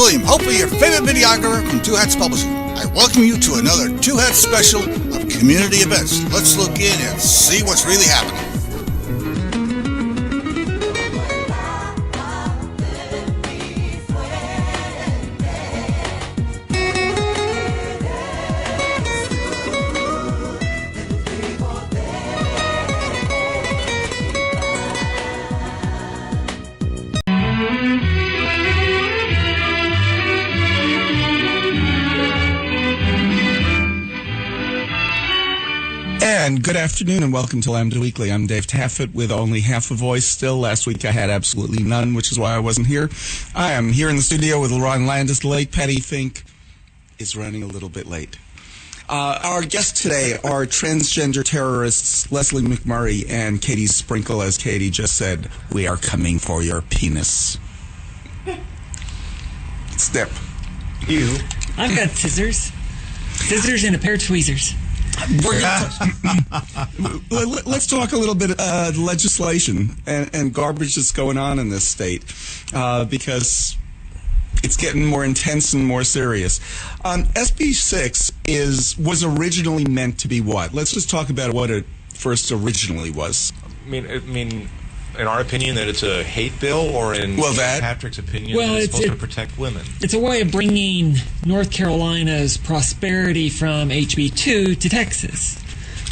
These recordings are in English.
William, hopefully your favorite videographer from Two Hats Publishing. I welcome you to another Two Hats special of community events. Let's look in and see what's really happening. And good afternoon and welcome to Lambda Weekly. I'm Dave Taffet with only half a voice still. Last week I had absolutely none, which is why I wasn't here. I am here in the studio with Lerone Landis. Late Patti Fink is running a little bit late. Our guests today are transgender terrorists Leslie McMurray and Katie Sprinkle. As Katie just said, we are coming for your penis. Step. You. I've got scissors. Scissors and a pair of tweezers. Let's talk a little bit legislation and garbage that's going on in this state because it's getting more intense and more serious. SB 6 was originally meant to be what? Let's just talk about what it first originally was. I mean, in our opinion, that it's a hate bill, or in Patrick's opinion, that it's supposed to protect women? It's a way of bringing North Carolina's prosperity from HB2 to Texas.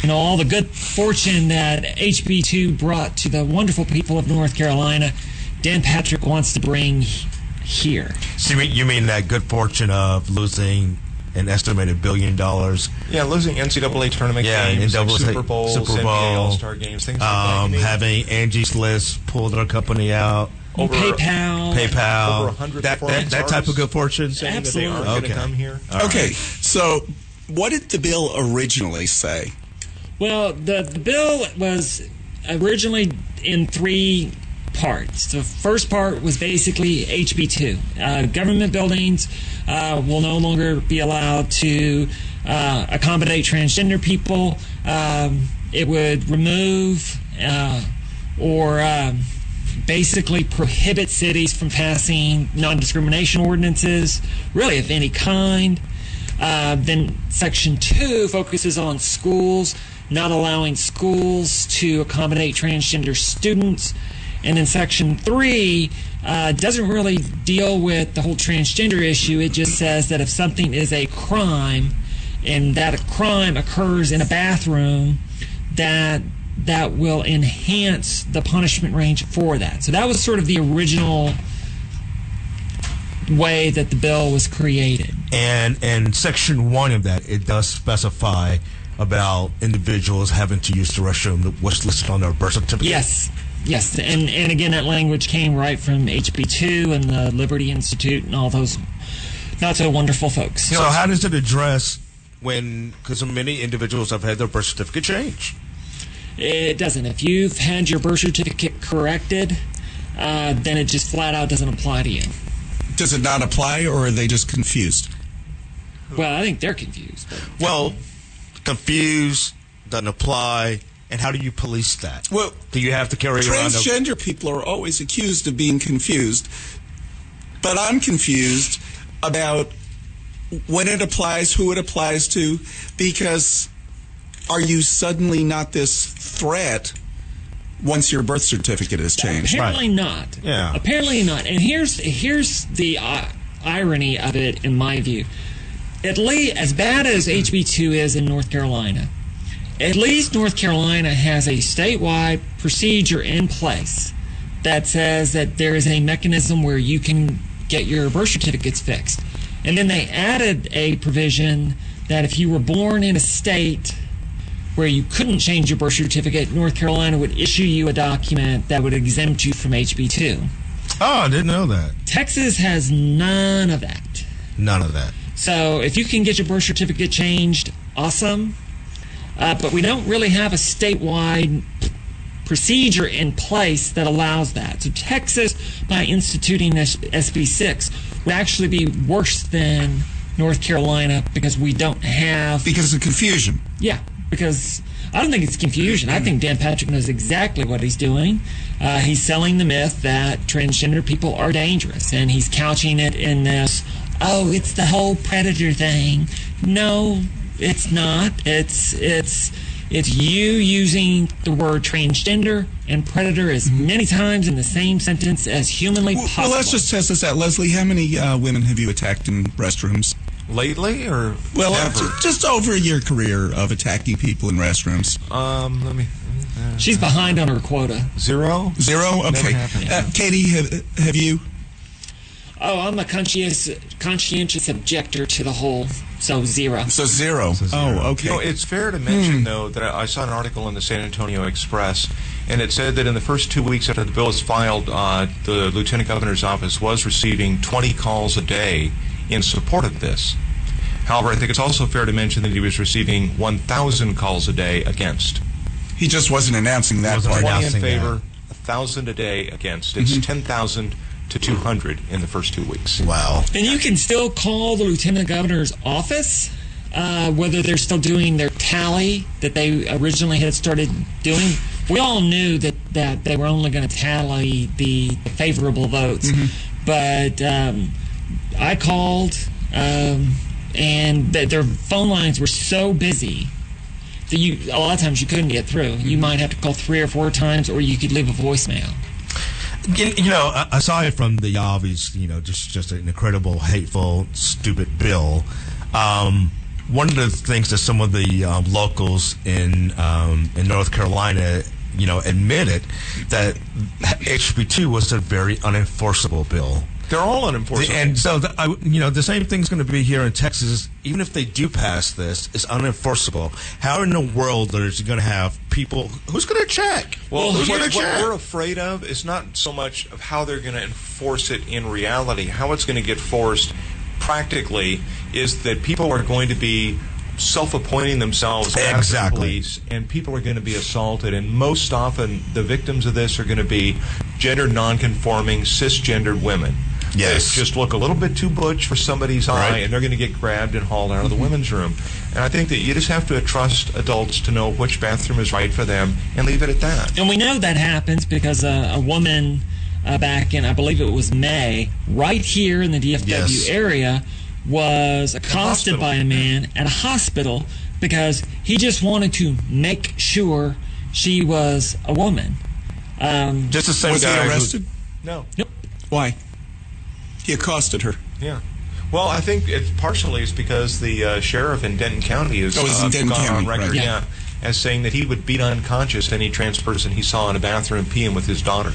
You know, all the good fortune that HB2 brought to the wonderful people of North Carolina, Dan Patrick wants to bring here. So you mean that good fortune of losing an estimated $1 billion? Yeah, losing NCAA tournament games, like Super Bowls, NBA All-Star games, things like that. Having Angie's List pull their company out. Over PayPal. Over 100 that type of good fortune? Absolutely. That they aren't going to come here. Okay, so what did the bill originally say? Well, the bill was originally in three parts. The first part was basically HB2. Government buildings will no longer be allowed to accommodate transgender people. It would remove or basically prohibit cities from passing non-discrimination ordinances, really of any kind. Then Section 2 focuses on schools, not allowing schools to accommodate transgender students. And then Section 3 doesn't really deal with the whole transgender issue. It just says that if something is a crime and that a crime occurs in a bathroom, that will enhance the punishment range for that. So that was sort of the original way that the bill was created. And Section 1 of that, it does specify about individuals having to use the restroom, what's listed on their birth certificate. Yes, and again, that language came right from HB2 and the Liberty Institute and all those not so wonderful folks. So how does it address because many individuals have had their birth certificate changed? It doesn't. If you've had your birth certificate corrected, then it just flat out doesn't apply to you. Does it not apply, or are they just confused? Well, I think they're confused. Well, confused, doesn't apply. And how do you police that? Well, do you have to carry around transgender people are always accused of being confused, but I'm confused about when it applies, who it applies to, because are you suddenly not this threat once your birth certificate is changed? Apparently not. Yeah. Apparently not. And here's the irony of it, in my view. At least as bad as HB2 is in North Carolina, at least North Carolina has a statewide procedure in place that says that there is a mechanism where you can get your birth certificates fixed. And then they added a provision that if you were born in a state where you couldn't change your birth certificate, North Carolina would issue you a document that would exempt you from HB2. Oh, I didn't know that. Texas has none of that. None of that. So if you can get your birth certificate changed, awesome. But we don't really have a statewide procedure in place that allows that. So Texas, by instituting this SB 6, would actually be worse than North Carolina because we don't have... Because of confusion. Yeah. because I don't think it's confusion. I think Dan Patrick knows exactly what he's doing. He's selling the myth that transgender people are dangerous, and he's couching it in this, oh, it's the whole predator thing. No, it's not. It's you using the word transgender and predator as many times in the same sentence as humanly possible. Well, let's just test this out. Leslie, how many women have you attacked in restrooms? Lately, or well, ever? Just over your career of attacking people in restrooms. Let me. She's behind on her quota. Zero? Okay. Katie, have you? Oh, I'm a conscientious objector to the whole, so zero. So zero. Oh, okay. You know, it's fair to mention, though, that I saw an article in the San Antonio Express, and it said that in the first 2 weeks after the bill was filed, the Lieutenant Governor's office was receiving 20 calls a day in support of this. However, I think it's also fair to mention that he was receiving 1,000 calls a day against. He just wasn't announcing that part. 20 in favor, 1,000 a day against. It's 10,000 to 200 in the first 2 weeks. Wow. And you can still call the Lieutenant Governor's office, whether they're still doing their tally that they originally had started doing. We all knew that they were only going to tally the favorable votes. But I called, and their phone lines were so busy that a lot of times you couldn't get through. You might have to call 3 or 4 times, or you could leave a voicemail. You know, aside from the obvious, just an incredible, hateful, stupid bill, one of the things that some of the locals in North Carolina, admitted that HB2 was a very unenforceable bill. They're all unenforceable. And so, the same thing's going to be here in Texas. Even if they do pass this, it's unenforceable. How in the world is it going to have people? Who's going to check? Well, what we're afraid of is not so much of how they're going to enforce it in reality. How it's going to get forced practically is that people are going to be self-appointing themselves as the police, and people are going to be assaulted, and most often the victims of this are going to be gender non-conforming cisgendered women. Yes. They just look a little bit too butch for somebody's eye, and they're going to get grabbed and hauled out of the women's room. And I think that you just have to trust adults to know which bathroom is right for them and leave it at that. And we know that happens because a woman back in, I believe it was May, right here in the DFW area, was accosted by a man at a hospital because he just wanted to make sure she was a woman. Just the same was guy he arrested? No. Yep. Why? He accosted her. Yeah. Well, I think partially it's because the sheriff in Denton County has gone on record, as saying that he would beat unconscious any trans person he saw in a bathroom peeing with his daughter.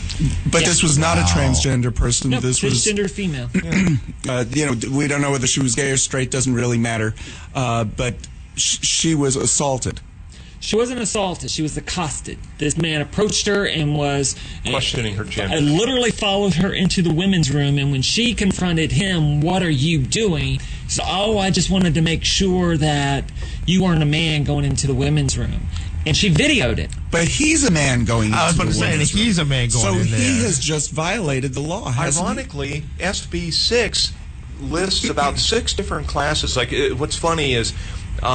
But this was not a transgender person. No, this transgender was female. we don't know whether she was gay or straight. Doesn't really matter. But she was assaulted. She wasn't assaulted. She was accosted. This man approached her and was questioning her gender. Literally followed her into the women's room, and when she confronted him, "What are you doing?" So, I just wanted to make sure that you weren't a man going into the women's room. And she videoed it. But he's a man going into the women's room. I was about to say, he's a man going in there. So he has just violated the law, hasn't Ironically, SB 6 lists about 6 different classes. Like, what's funny is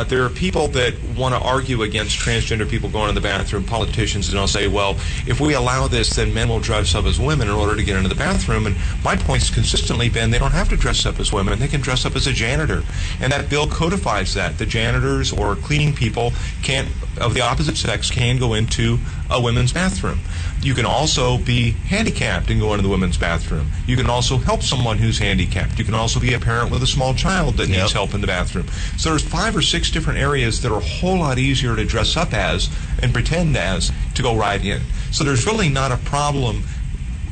there are people that want to argue against transgender people going to the bathroom, politicians, and they'll say, well, if we allow this, then men will dress up as women in order to get into the bathroom. And my point's consistently been they don't have to dress up as women. They can dress up as a janitor. And that bill codifies that. The janitors or cleaning people of the opposite sex can go into a women's bathroom. You can also be handicapped and go into the women's bathroom. You can also help someone who's handicapped. You can also be a parent with a small child that needs help in the bathroom. So there's 5 or 6 different areas that are a whole lot easier to dress up as and pretend as to go right in. So there's really not a problem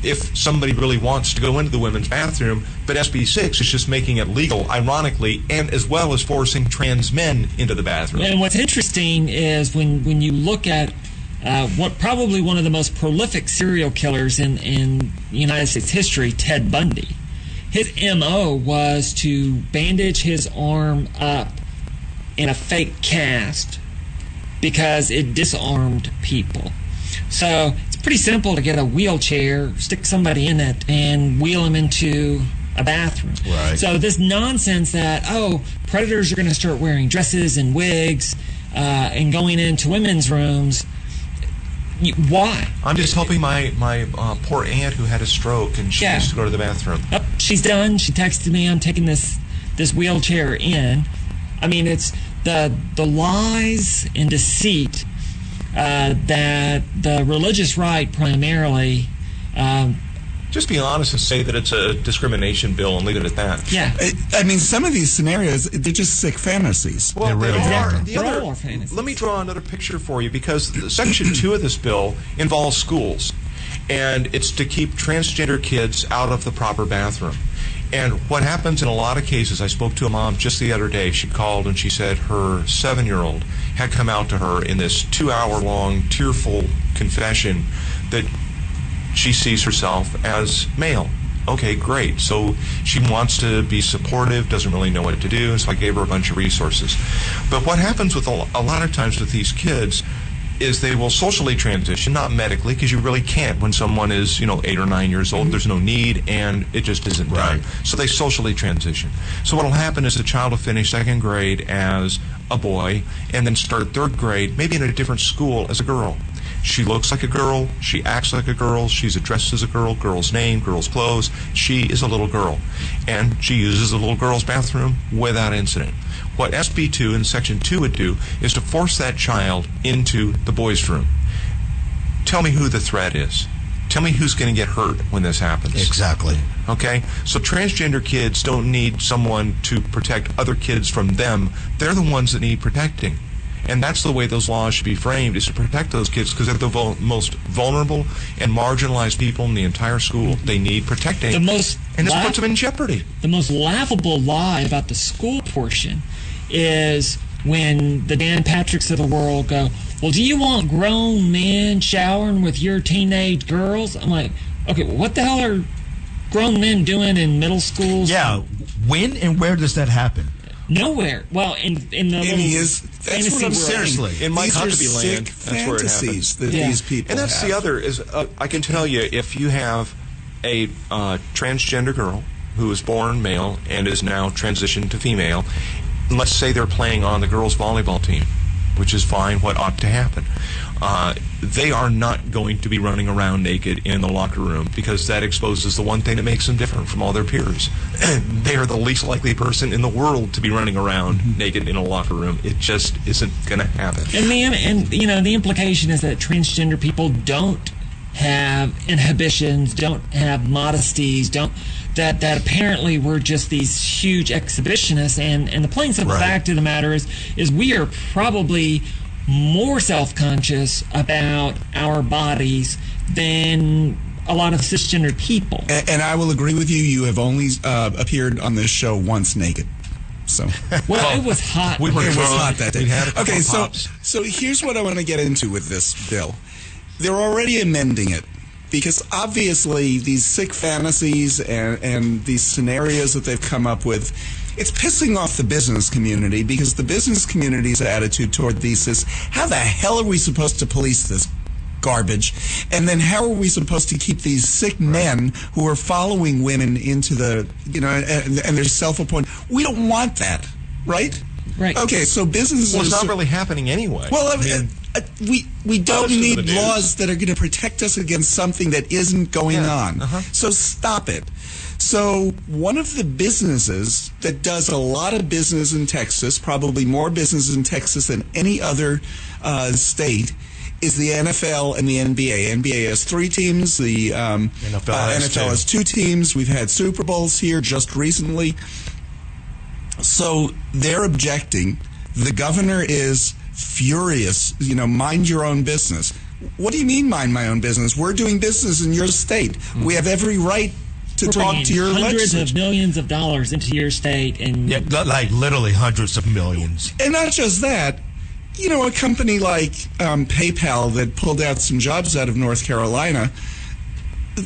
if somebody really wants to go into the women's bathroom, but SB 6 is just making it legal, ironically, and as well as forcing trans men into the bathroom. And what's interesting is when you look at probably one of the most prolific serial killers in United States history, Ted Bundy. His M.O. was to bandage his arm up in a fake cast because it disarmed people. So it's pretty simple to get a wheelchair, stick somebody in it, and wheel them into a bathroom. Right. So this nonsense that, predators are going to start wearing dresses and wigs, and going into women's rooms. Why? I'm just helping my poor aunt who had a stroke and she needs to go to the bathroom. Oh, she's done. She texted me, I'm taking this wheelchair in. I mean, it's the lies and deceit that the religious right primarily. Just be honest and say that it's a discrimination bill and leave it at that. Yeah. I mean, some of these scenarios, they're just sick fantasies. Well, They really are. They're all fantasies. Let me draw another picture for you, because Section 2 of this bill involves schools, and it's to keep transgender kids out of the proper bathroom. And what happens in a lot of cases, I spoke to a mom just the other day. She called and she said her 7-year-old had come out to her in this 2-hour-long, tearful confession that she sees herself as male. Okay, great. So she wants to be supportive, doesn't really know what to do, so I gave her a bunch of resources. But what happens with a lot of times with these kids is they will socially transition, not medically, because you really can't when someone is, 8 or 9 years old. There's no need, and it just isn't done. So they socially transition. So what will happen is the child will finish 2nd grade as a boy and then start 3rd grade, maybe in a different school, as a girl. She looks like a girl, she acts like a girl, she's addressed as a girl, girl's name, girl's clothes. She is a little girl, and she uses the little girl's bathroom without incident. What SB 2 and Section 2 would do is to force that child into the boys' room. Tell me who the threat is. Tell me who's going to get hurt when this happens. Exactly. Okay? So transgender kids don't need someone to protect other kids from them. They're the ones that need protecting. And that's the way those laws should be framed, is to protect those kids, because they're the most vulnerable and marginalized people in the entire school. They need protecting. And this puts them in jeopardy. The most laughable lie about the school portion is when the Dan Patricks of the world go, well, do you want grown men showering with your teenage girls? I'm like, okay, what the hell are grown men doing in middle schools? Yeah, when and where does that happen? Nowhere. Well, in the That's what I'm seriously. In my These are Huckabee sick land, that's where it happens. fantasies that these people And that's have. the other, is I can tell you, if you have a transgender girl who is born male and is now transitioned to female, and let's say they're playing on the girls' volleyball team, which is fine, what ought to happen. They are not going to be running around naked in the locker room, because that exposes the one thing that makes them different from all their peers. They are the least likely person in the world to be running around naked in a locker room. It just isn't going to happen. And the implication is that transgender people don't have inhibitions, don't have modesties, that apparently we're just these huge exhibitionists. And the plain simple fact of the matter is we are probably more self-conscious about our bodies than a lot of cisgender people. And I will agree with you. You have only appeared on this show once naked. So well, it was hot. It was hot that day. We had a couple Okay, pops. so here's what I want to get into with this bill. They're already amending it, because obviously these sick fantasies and these scenarios that they've come up with, it's pissing off the business community, because the business community's attitude toward these is, how the hell are we supposed to police this garbage? And then how are we supposed to keep these sick men who are following women into the, and they're self-appointed? We don't want that, right? Right. Okay, so businesses... Well, it's not really happening anyway. Well, we don't need the news. laws that are going to protect us against something that isn't going on. So stop it. So one of the businesses that does a lot of business in Texas, probably more business in Texas than any other state, is the NFL and the NBA. NBA has 3 teams. The NFL has 2 teams. We've had Super Bowls here just recently. So they're objecting. The governor is furious. Mind your own business. What do you mean, mind my own business? We're doing business in your state. We have every right to talk to your hundreds legislature. of millions of dollars into your state, and like literally hundreds of millions. And not just that, a company like PayPal that pulled out some jobs out of North Carolina,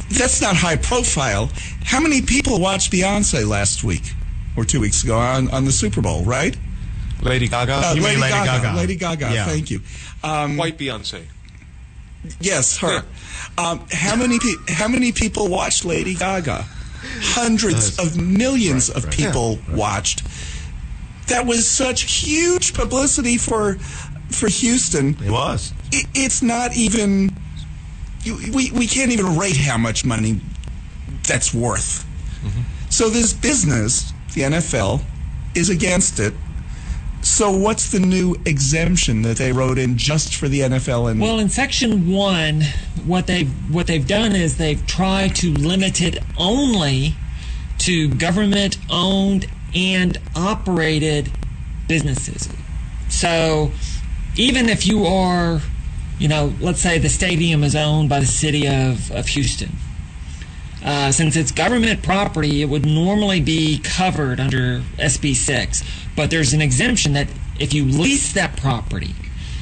that's not high profile. How many people watched Beyonce last week or 2 weeks ago on the Super Bowl, right? Lady Gaga? You mean Lady Gaga. Lady Gaga, Yeah. thank you. White Beyonce. Yes, her. How many people watched Lady Gaga? Hundreds of millions of people watched. That was such huge publicity for for Houston, It was. it's not even. We can't even rate how much money that's worth. So this business, the NFL, is against it. So what's the new exemption that they wrote in just for the NFL? And Well, in Section 1, what they've done is they've tried to limit it only to government-owned and operated businesses. So even if you are, let's say the stadium is owned by the city of Houston. Since it's government property, it would normally be covered under SB 6. But there's an exemption that if you lease that property,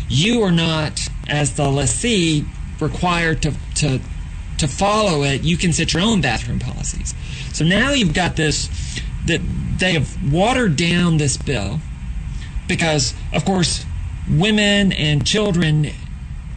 you are not, as the lessee, required to follow it. You can set your own bathroom policies. So now you've got this, that they have watered down this bill because, of course, women and children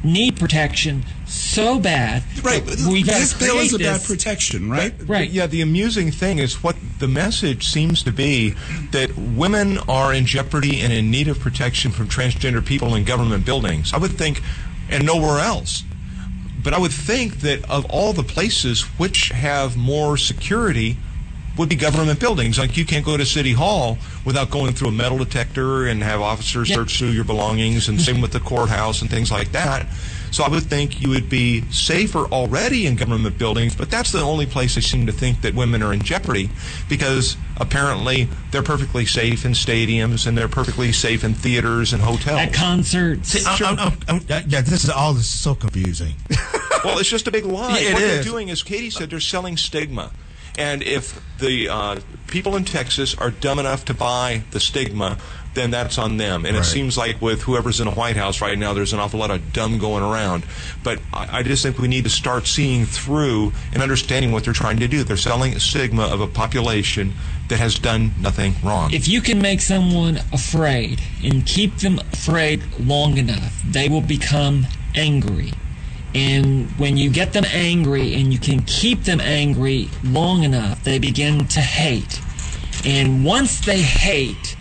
need protection so bad. right, We've got this to bill is create about this. protection, right? Right. Yeah, the amusing thing is what the message seems to be that women are in jeopardy and in need of protection from transgender people in government buildings. I would think, and nowhere else. But I would think that of all the places which have more security would be government buildings. Like you can't go to City Hall without going through a metal detector and have officers search through your belongings, and same with the courthouse and things like that. So I would think you would be safer already in government buildings, but that's the only place I seem to think that women are in jeopardy, because apparently they're perfectly safe in stadiums and they're perfectly safe in theaters and hotels. At concerts. This is so confusing. Well, it's just a big lie. It what they're is. doing, as Katie said, they're selling stigma. And if the people in Texas are dumb enough to buy the stigma, then that's on them. And Right. it seems like with whoever's in the White House right now, there's an awful lot of dumb going around. But I just think we need to start seeing through and understanding what they're trying to do. They're selling a stigma of a population that has done nothing wrong. If you can make someone afraid and keep them afraid long enough, they will become angry. And when you get them angry and you can keep them angry long enough, they begin to hate. And once they hate,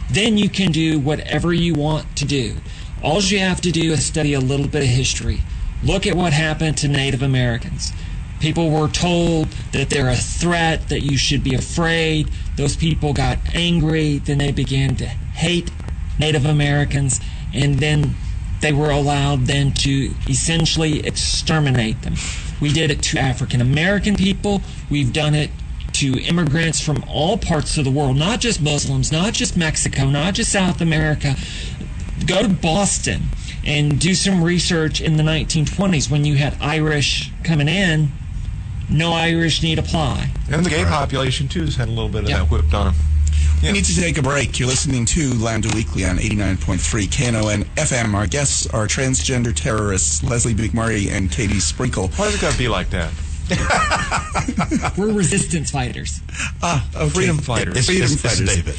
then you can do whatever you want to do. All you have to do is study a little bit of history. Look at what happened to Native Americans. People were told that they're a threat, that you should be afraid. Those people got angry, then they began to hate Native Americans, and then they were allowed then to essentially exterminate them. We did it to African American people. We've done it to immigrants from all parts of the world, not just Muslims, not just Mexico, not just South America. Go to Boston and do some research in the 1920s when you had Irish coming in. No Irish need apply. And the gay population, too, has had a little bit of Yeah. that whipped on them. We need to take a break. You're listening to Lambda Weekly on 89.3 Knon FM. Our guests are transgender terrorists Leslie McMurray and Katie Sprinkle. Why does it got to be like that? We're resistance fighters. Okay. Freedom fighters. Freedom It's fighters. David.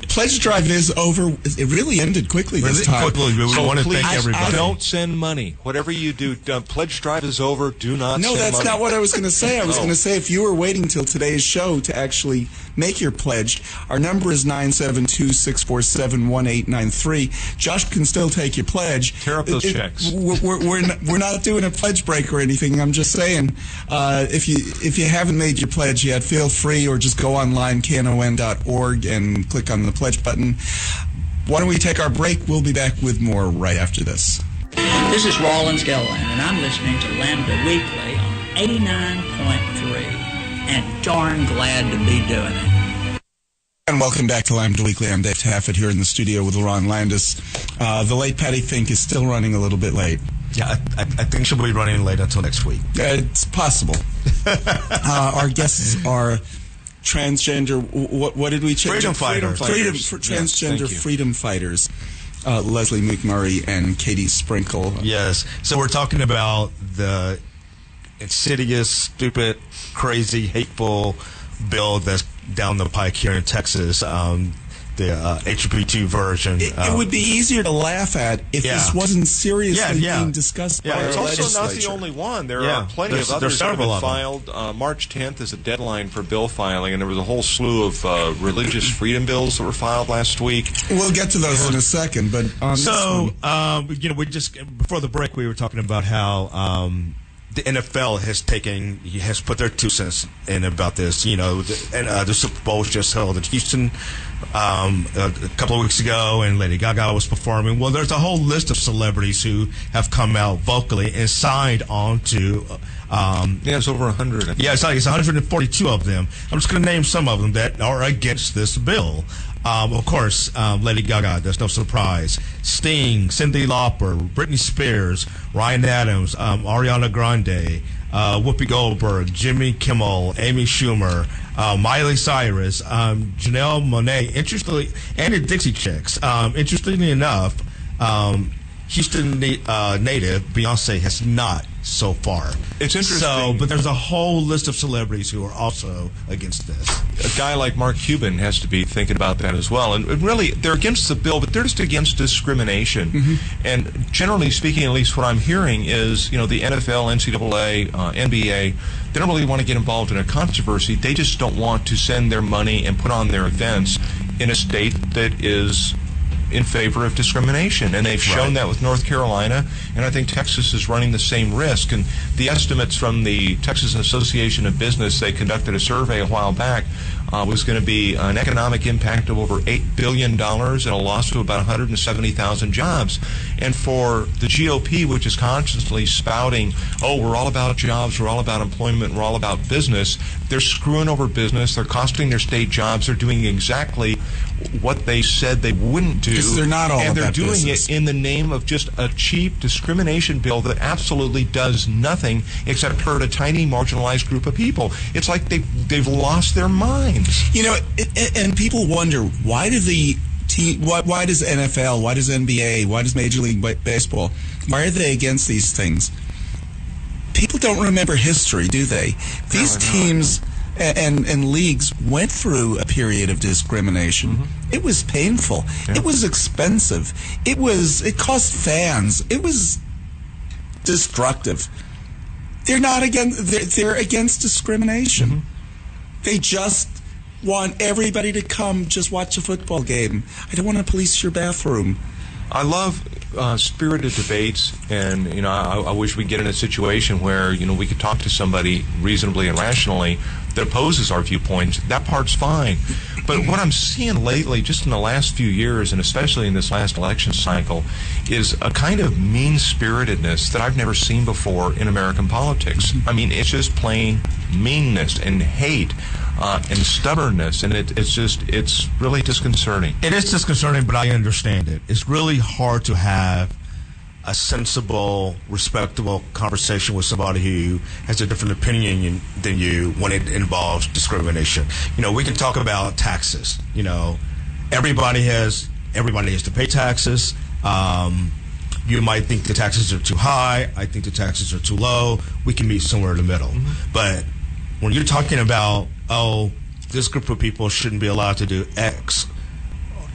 Pledge drive is over. It really ended quickly this time. Quickly, we So want to please thank everybody. don't send money. Whatever you do, pledge drive is over. Do not No, send that's money. not what I was going to say. I was Oh. going to say if you were waiting till today's show to actually make your pledge, our number is 972-647-1893. Josh can still take your pledge. Tear up those checks. We're not doing a pledge break or anything. I'm just saying if you haven't made your pledge yet, feel free, or just go online, knon.org, and click on the pledge button. Why don't we take our break? We'll be back with more right after this. This is Rollins Gilliland, and I'm listening to Lambda Weekly on 89.3, and darn glad to be doing it. And welcome back to Lambda Weekly. I'm Dave Taffet here in the studio with Lerone Landis. The late Patti Fink is still running a little bit late. Yeah, I think she'll be running late until next week. It's possible. Our guests are transgender. What did we change? Freedom fighters. Transgender thank you. freedom fighters. Leslie McMurray and Katie Sprinkle. Yes. So we're talking about the insidious, stupid, crazy, hateful bill that's down the pike here in Texas. HB2 version. It would be easier to laugh at if this wasn't seriously being discussed by It's our also not the legislature. only one. There are plenty of others that have been filed. March 10th is the deadline for bill filing, and there was a whole slew of religious freedom bills that were filed last week. We'll get to those in a second, but on we just before the break we were talking about how the NFL has put their 2 cents in about this. The Super Bowl was just held in Houston a couple of weeks ago, and Lady Gaga was performing. Well, there's a whole list of celebrities who have come out vocally and signed on to. It's over 100. Yeah, it's 142 of them. I'm just going to name some of them that are against this bill. Of course, Lady Gaga, that's no surprise. Sting, Cyndi Lauper, Britney Spears, Ryan Adams, Ariana Grande, Whoopi Goldberg, Jimmy Kimmel, Amy Schumer, Miley Cyrus, Janelle Monáe, and the Dixie Chicks. Interestingly enough, Houston native Beyonce has not so far. It's interesting. But there's a whole list of celebrities who are also against this. A guy like Mark Cuban has to be thinking about that as well. And really, they're against the bill, but they're just against discrimination. Mm-hmm. And generally speaking, at least what I'm hearing is, the NFL, NCAA, NBA, they don't really want to get involved in a controversy. They just don't want to send their money and put on their events in a state that is in favor of discrimination, and they've shown that with North Carolina, and I think Texas is running the same risk. And the estimates from the Texas Association of Business, they conducted a survey a while back, was going to be an economic impact of over $8 billion and a loss of about 170,000 jobs. And for the GOP, which is constantly spouting, we're all about jobs, we're all about employment, we're all about business, they're screwing over business, they're costing their state jobs, they're doing exactly what they said they wouldn't do. Because they're not all and they're about doing business. it in the name of just a cheap discrimination bill that absolutely does nothing except hurt a tiny marginalized group of people. It's like they've lost their minds. And people wonder, why do why does NFL, why does NBA, why does Major League Baseball, why are they against these things? People don't remember history, do they? These teams and leagues went through a period of discrimination. Mm-hmm. It was painful. Yeah. It was expensive. It cost fans. It was destructive. They're not they're against discrimination. Mm-hmm. They just want everybody to come just watch a football game. I don't want to police your bathroom. I love spirited debates, and I wish we could get in a situation where we could talk to somebody reasonably and rationally that opposes our viewpoints. That part's fine. But what I'm seeing lately, just in the last few years, and especially in this last election cycle, is a kind of mean-spiritedness that I've never seen before in American politics. I mean, it's just plain meanness and hate and stubbornness, and it's really disconcerting. It is disconcerting, but I understand it. It's really hard to have a sensible, respectable conversation with somebody who has a different opinion than you when it involves discrimination. We can talk about taxes. Everybody has to pay taxes. You might think the taxes are too high. I think the taxes are too low. We can meet somewhere in the middle. Mm-hmm. But when you're talking about, this group of people shouldn't be allowed to do X,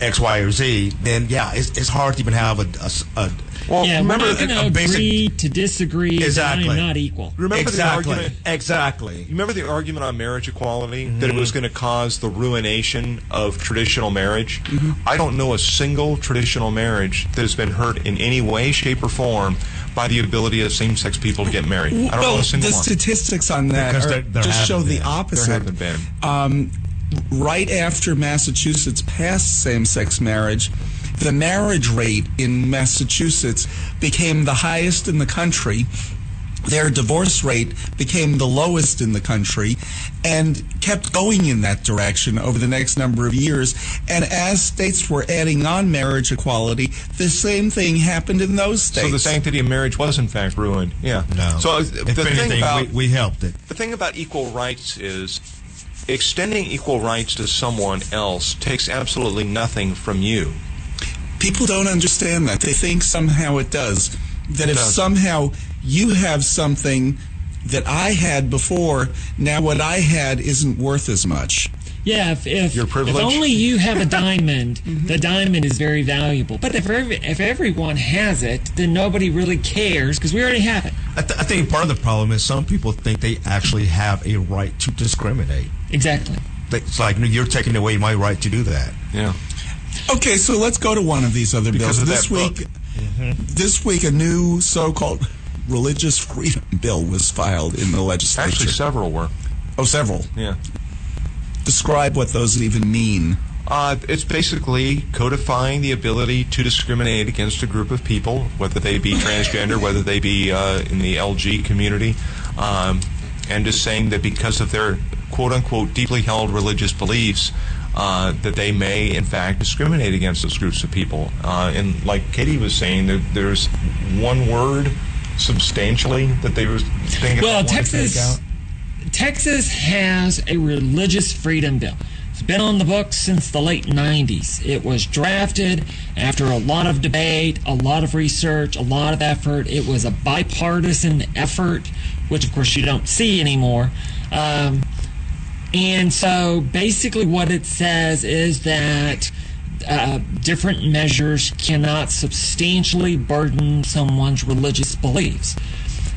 Y, or Z, then it's hard to even have a remember, we're not going to agree to disagree. Exactly. And not equal. Remember the argument? Exactly. You remember the argument on marriage equality, that it was going to cause the ruination of traditional marriage? Mm-hmm. I don't know a single traditional marriage that has been hurt in any way, shape, or form by the ability of same-sex people to get married. I don't know a single one. The statistics on that just show the opposite. There haven't been. Right after Massachusetts passed same-sex marriage, the marriage rate in Massachusetts became the highest in the country. Their divorce rate became the lowest in the country and kept going in that direction over the next number of years. And as states were adding on marriage equality, the same thing happened in those states. So the sanctity of marriage was, in fact, ruined. Yeah. No. So we helped it. The thing about equal rights is extending equal rights to someone else takes absolutely nothing from you. People don't understand that. They think somehow it does. That if somehow you have something that I had before. Now what I had isn't worth as much. Yeah, if Your privilege. if only you have a diamond, the diamond is very valuable. But if everyone has it, then nobody really cares because we already have it. I think part of the problem is some people think they actually have a right to discriminate. Exactly. It's like, you're taking away my right to do that. Yeah. Okay, so let's go to one of these other Because bills. of This that week, this week, a new so-called religious freedom bill was filed in the legislature. Actually, several were. Oh, several. Yeah. Describe what those even mean. It's basically codifying the ability to discriminate against a group of people, whether they be transgender, whether they be in the LG community, and just saying that because of their quote-unquote deeply held religious beliefs, that they may, in fact, discriminate against those groups of people. And like Katie was saying, there's one word, substantially, that they were thinking Well, about wanting to take out. Texas has a religious freedom bill. It's been on the books since the late 90s. It was drafted after a lot of debate, a lot of research, a lot of effort. It was a bipartisan effort, which of course you don't see anymore. And so basically what it says is that different measures cannot substantially burden someone's religious beliefs.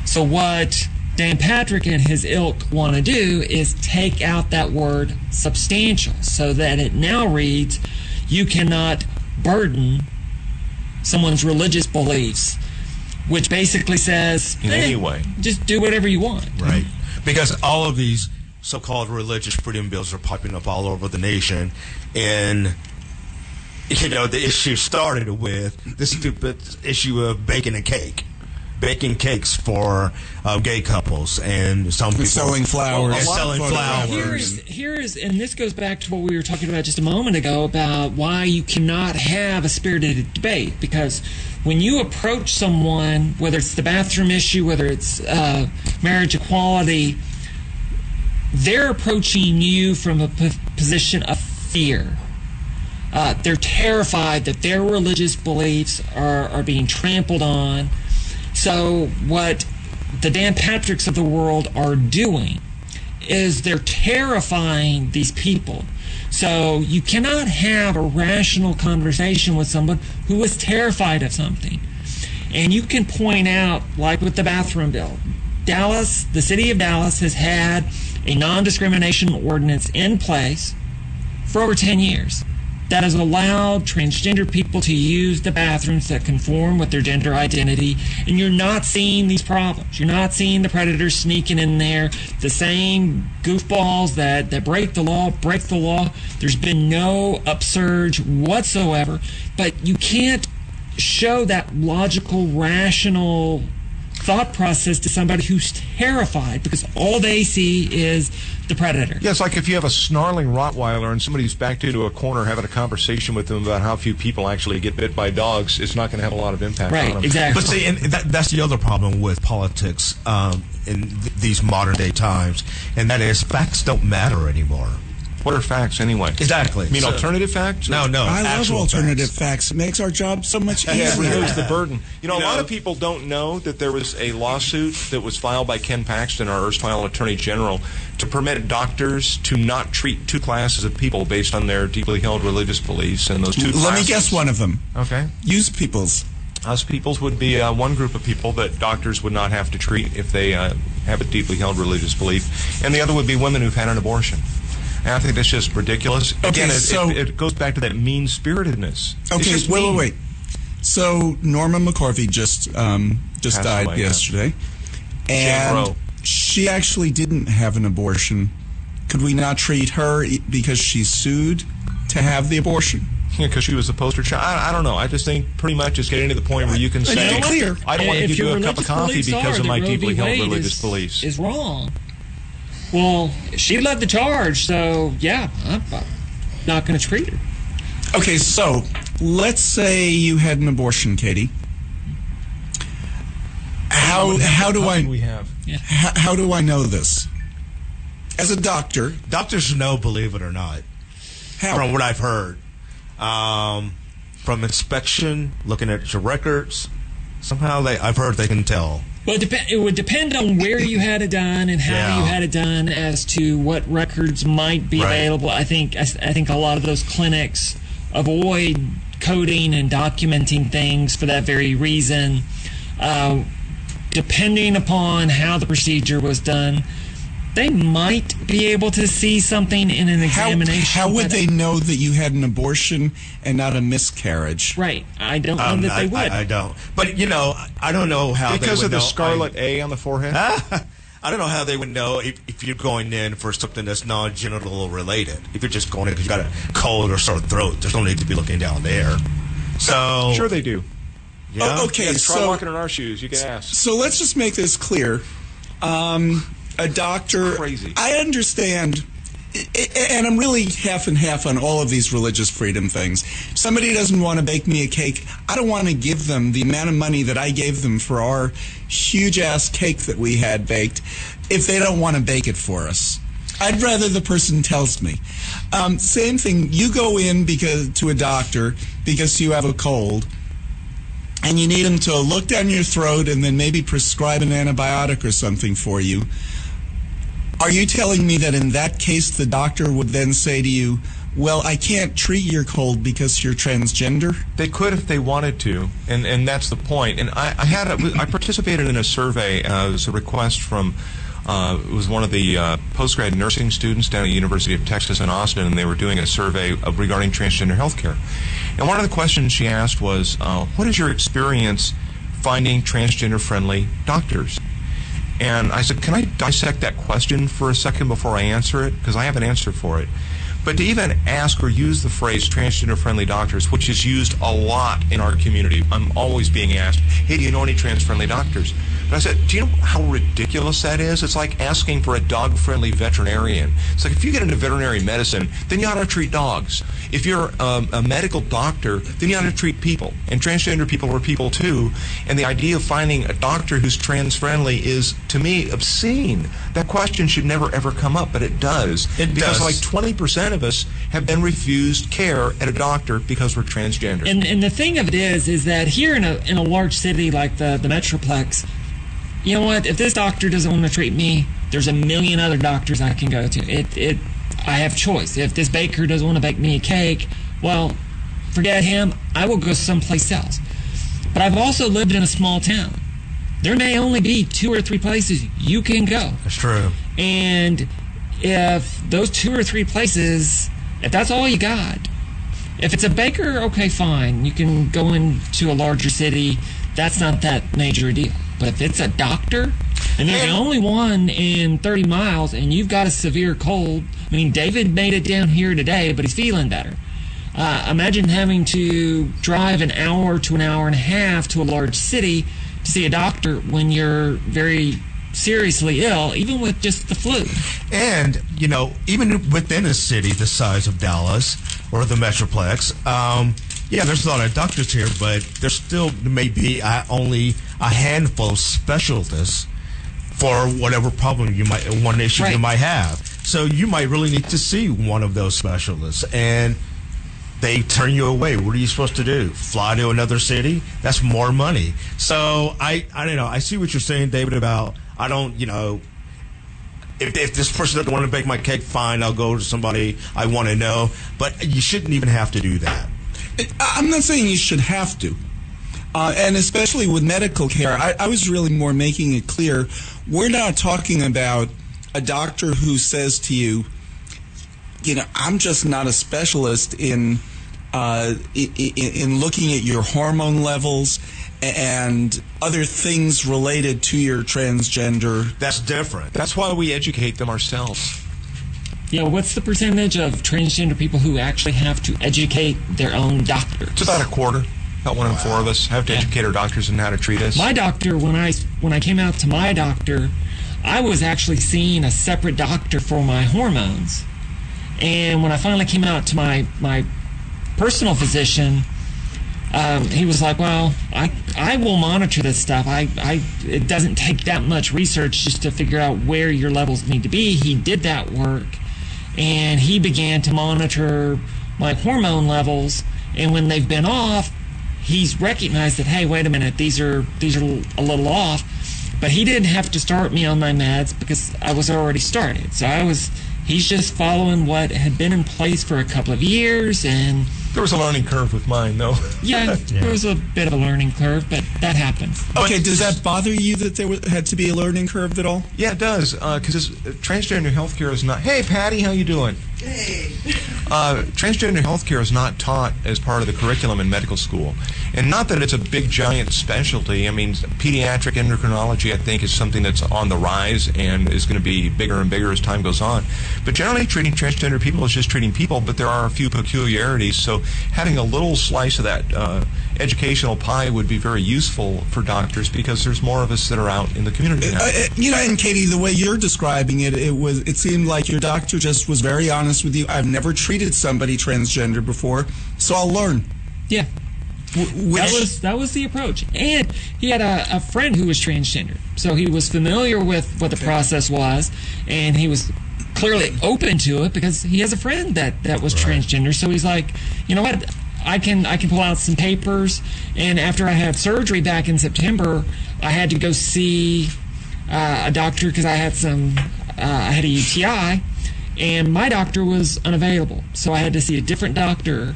So what Dan Patrick and his ilk want to do is take out that word substantial so that it now reads, you cannot burden someone's religious beliefs, which basically says, In any way. just do whatever you want. Right. Because all of these so-called religious freedom bills are popping up all over the nation. And, the issue started with the stupid issue of baking a cake. Baking cakes for gay couples and some people Selling flowers. and selling flowers. Here's, and this goes back to what we were talking about just a moment ago about why you cannot have a spirited debate. Because when you approach someone, whether it's the bathroom issue, whether it's marriage equality, they're approaching you from a position of fear. They're terrified that their religious beliefs are being trampled on. So what the Dan Patricks of the world are doing is they're terrifying these people. So you cannot have a rational conversation with someone who is terrified of something. And you can point out, like with the bathroom bill, Dallas, the city of Dallas has had a non-discrimination ordinance in place for over 10 years that has allowed transgender people to use the bathrooms that conform with their gender identity, and you're not seeing these problems. You're not seeing the predators sneaking in there, the same goofballs that break the law. There's been no upsurge whatsoever, but you can't show that logical, rational thought process to somebody who's terrified because all they see is the predator. Yeah, it's like if you have a snarling Rottweiler and somebody's backed into a corner having a conversation with them about how few people actually get bit by dogs, it's not going to have a lot of impact on them. Right, exactly. But see, and that's the other problem with politics in these modern day times, and that is facts don't matter anymore. What are facts anyway? Exactly. You mean alternative facts? No. I love actual alternative facts. facts. It makes our job so much Yeah, easier. it removes the burden. A lot of people don't know that there was a lawsuit that was filed by Ken Paxton, our erstwhile Attorney General, to permit doctors to not treat two classes of people based on their deeply held religious beliefs. And those two Let me guess one of them. Okay. Use peoples. Us peoples would be one group of people that doctors would not have to treat if they have a deeply held religious belief. And the other would be women who've had an abortion. And I think that's just ridiculous. Okay, Again, so it goes back to that mean-spiritedness. It's Okay, just wait, mean. wait. So Norma McCorvey just died away, yeah. yesterday, Jane Roe. and she actually didn't have an abortion. Could we not treat her because she sued to have the abortion? Yeah, because she was the poster child. I don't know. I just think pretty much it's getting to the point where you can say, clear. I don't want to If give you your a cup of religious coffee beliefs because are of my that Roe v. deeply held Wade religious beliefs. is wrong. Well, she led the charge, so yeah, I'm not going to treat her. Okay, so let's say you had an abortion, Katie. How do I have? how do I know this? As a doctor, Doctors know, believe it or not, how? from what I've heard. From inspection, looking at your records, somehow I've heard they can tell. Well, it would depend on where you had it done and how you had it done as to what records might be available. I think a lot of those clinics avoid coding and documenting things for that very reason. Depending upon how the procedure was done, they might be able to see something in an examination. How would they know that you had an abortion and not a miscarriage? Right. I don't know that they would. I don't. But, I don't know how they would know. Because of the scarlet A on the forehead? I don't know how they would know if you're going in for something that's non-genital related. If you're just going in because you got a cold or sore throat, there's no need to be looking down there. So Sure they do. Yeah. Oh, okay, Try walking in our shoes. You can ask. So let's just make this clear. A doctor, crazy. I understand, and I'm really half and half on all of these religious freedom things. Somebody doesn't want to bake me a cake. I don't want to give them the amount of money that I gave them for our huge-ass cake that we had baked if they don't want to bake it for us. I'd rather the person tells me. Same thing, you go in to a doctor because you have a cold, and you need them to look down your throat and then maybe prescribe an antibiotic or something for you. Are you telling me that in that case the doctor would then say to you, well, I can't treat your cold because you're transgender? They could if they wanted to, and that's the point. And I participated in a survey. It was a request from it was one of the postgrad nursing students down at the University of Texas in Austin, and they were doing a survey regarding transgender health care. And one of the questions she asked was, what is your experience finding transgender-friendly doctors? And I said, can I dissect that question for a second before I answer it? Because I have an answer for it. But to even ask or use the phrase transgender-friendly doctors, which is used a lot in our community, I'm always being asked, hey, do you know any trans-friendly doctors? But I said, do you know how ridiculous that is? It's like asking for a dog-friendly veterinarian. It's like if you get into veterinary medicine, then you ought to treat dogs. If you're a medical doctor, then you ought to treat people. And transgender people are people too. And the idea of finding a doctor who's trans-friendly is, to me, obscene. That question should never, ever come up, but it does. Because like 20% of us have been refused care at a doctor because we're transgender. And the thing of it is that here in a large city like the Metroplex, you know what? If this doctor doesn't want to treat me, there's a million other doctors I can go to. I have choice. If this baker doesn't want to bake me a cake, well, forget him. I will go someplace else. But I've also lived in a small town. There may only be 2 or 3 places you can go. That's true. And if those 2 or 3 places, if that's all you got, if it's a baker, okay, fine. You can go into a larger city. That's not that major a deal. But if it's a doctor, and you're the only one in 30 miles, and you've got a severe cold, I mean, David made it down here today, but he's feeling better. Imagine having to drive an hour to an hour and a half to a large city to see a doctor when you're very seriously ill, even with just the flu. And, even within a city the size of Dallas or the Metroplex, there's a lot of doctors here, but there still may be only a handful of specialists for whatever problem one issue you might have. So you might really need to see one of those specialists, and they turn you away. What are you supposed to do? Fly to another city? That's more money. So I don't know. I see what you're saying, David, about if this person doesn't want to bake my cake, fine, I'll go to somebody I want to know. But you shouldn't even have to do that. I'm not saying you should have to. And especially with medical care, I was really more making it clear, we're not talking about a doctor who says to you, I'm just not a specialist in looking at your hormone levels and other things related to your transgender. That's different. That's why we educate them ourselves. Yeah, what's the percentage of transgender people who actually have to educate their own doctors? It's about a quarter. About 1 in 4 of us have to educate our doctors on how to treat us. My doctor, when I came out to my doctor, I was actually seeing a separate doctor for my hormones. And when I finally came out to my personal physician, he was like, well, I will monitor this stuff. It doesn't take that much research just to figure out where your levels need to be. He did that work, and he began to monitor my hormone levels. And when they've been off, he's recognized that, hey, wait a minute, these are a little off. But he didn't have to start me on my meds because I was already started. So he's just following what had been in place for a couple of years, and There was a learning curve with mine, though. yeah, there was a bit of a learning curve, but that happens. Okay, does that bother you that there had to be a learning curve at all? Yeah, it does, because transgender healthcare is not... Hey, Patty, how you doing? Hey. Transgender healthcare is not taught as part of the curriculum in medical school. And not that it's a big, giant specialty. I mean, pediatric endocrinology, I think, is something that's on the rise and is going to be bigger and bigger as time goes on. But generally, treating transgender people is just treating people, but there are a few peculiarities. So having a little slice of that educational pie would be very useful for doctors because there's more of us that are out in the community now. And Katie, the way you're describing it, it seemed like your doctor just was very honest with you. I've never treated somebody transgender before, so I'll learn. Yeah. That was the approach. And he had a friend who was transgender, so he was familiar with what the process was, and he was clearly open to it because he has a friend that was transgender. So he's like, you know what, I can pull out some papers. And after I had surgery back in September, I had to go see a doctor because I had a UTI, and my doctor was unavailable, so I had to see a different doctor.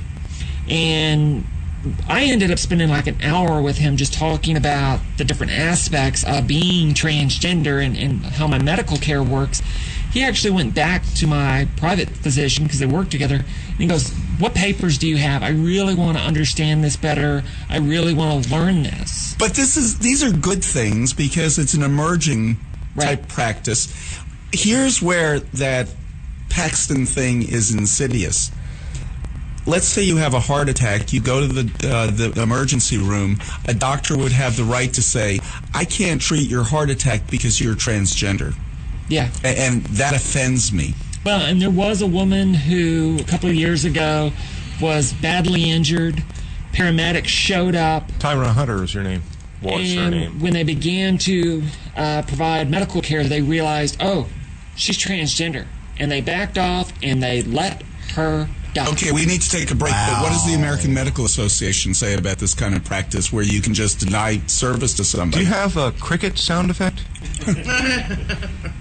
And I ended up spending like an hour with him just talking about the different aspects of being transgender and how my medical care works. He actually went back to my private physician because they work together, and he goes, what papers do you have? I really want to understand this better. I really want to learn this. But these are good things because it's an emerging type Right. practice. Here's where that Paxton thing is insidious. Let's say you have a heart attack, you go to the emergency room, a doctor would have the right to say, I can't treat your heart attack because you're transgender. Yeah. And that offends me. Well, and there was a woman who, a couple of years ago, was badly injured. Paramedics showed up. Tyra Hunter is her name. Was her name. And when they began to provide medical care, they realized, oh, she's transgender. And they backed off, and they let her die. Okay, we need to take a break, but what does the American Medical Association say about this kind of practice where you can just deny service to Do somebody? you have a cricket sound effect?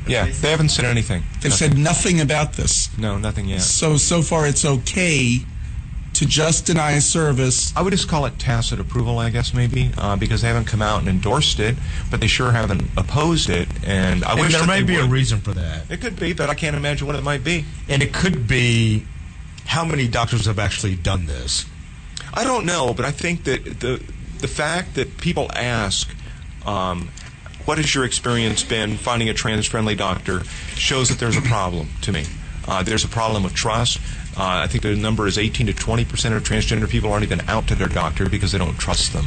Yeah, they haven't said anything. They've said nothing about this. No, nothing yet. So far it's okay to just deny service. I would just call it tacit approval, I guess, maybe, because they haven't come out and endorsed it, but they sure haven't opposed it, and I wish there that may they be a would. reason for that. It could be, but I can't imagine what it might be. And it could be how many doctors have actually done this. I don't know, but I think that the fact that people ask, what has your experience been finding a trans-friendly doctor, shows that there's a problem to me. There's a problem of trust. I think the number is 18 to 20% of transgender people aren't even out to their doctor because they don't trust them.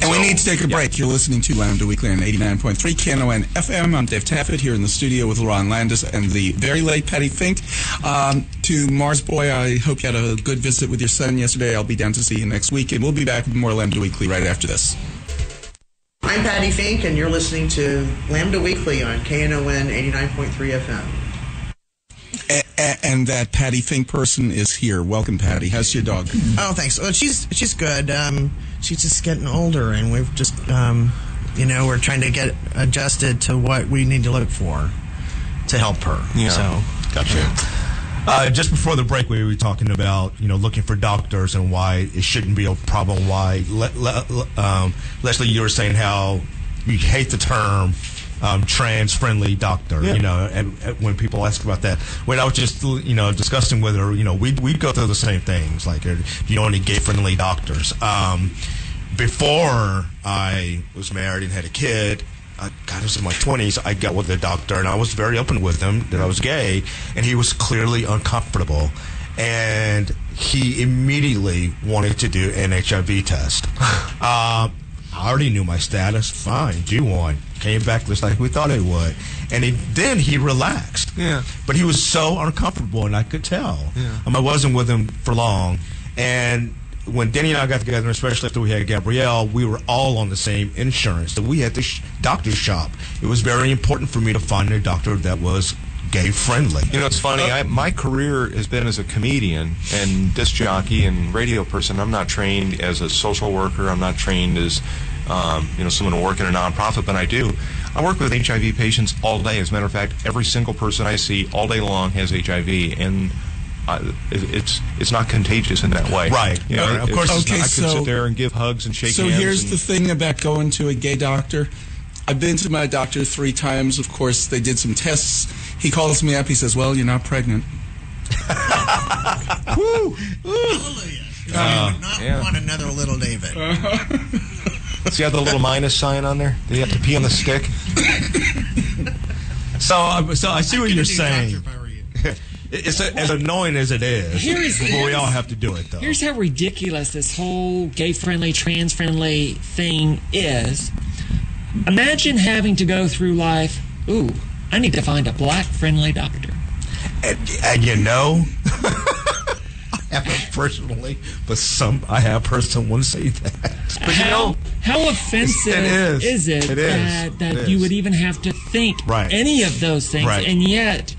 And we need to take a break. You're listening to Lambda Weekly on 89.3 Knon FM. I'm Dave Taffet here in the studio with Lerone Landis and the very late Patti Fink. To Mars Boy, I hope you had a good visit with your son yesterday. I'll be down to see you next week, and we'll be back with more Lambda Weekly right after this. I'm Patti Fink, and you're listening to Lambda Weekly on Knon 89.3 FM. And that Patti Fink person is here. Welcome, Patti. How's your dog? Oh, thanks. Well, she's good. She's just getting older, and we've just, we're trying to get adjusted to what we need to look for to help her. Yeah. So, Gotcha. Just before the break, we were talking about looking for doctors and why it shouldn't be a problem. Why Leslie, you were saying how you hate the term trans-friendly doctor. Yeah. And when people ask about that, when I was just discussing with her, we go through the same things. Like, do you know any gay-friendly doctors? Before I was married and had a kid, I was in my 20s, I got with a doctor, and I was very open with him that I was gay, and he was clearly uncomfortable. And he immediately wanted to do an HIV test. I already knew my status. Fine, do one. Came back just like we thought it would. And then he relaxed. Yeah. But he was so uncomfortable, and I could tell. Yeah. I wasn't with him for long. And when Denny and I got together, especially after we had Gabrielle, we were all on the same insurance. So we had the doctor shop. It was very important for me to find a doctor that was gay-friendly. It's funny. My career has been as a comedian and disc jockey and radio person. I'm not trained as a social worker. I'm not trained as someone to work in a nonprofit, but I do. I work with HIV patients all day. As a matter of fact, every single person I see all day long has HIV, and it's not contagious in that way. Right. You know, Of course I it's can not. sit there and give hugs and shake So hands. here's and, the thing about going to a gay doctor. I've been to my doctor 3 times. Of course, they did some tests. He calls me up. He says, "Well, you're not pregnant." Woo! Hallelujah. I would not want another little David. See how the little minus sign on there? Do you have to pee on the stick? So I see what you're saying. Doctor, if I were you. It's as annoying as it is. But we all have to do it, though. Here's how ridiculous this whole gay-friendly, trans-friendly thing is. Imagine having to go through life, I need to find a black-friendly doctor. And you know, I haven't personally, but I have heard someone say that. But you know, How offensive is it that you would even have to think any of those things? Right. And yet,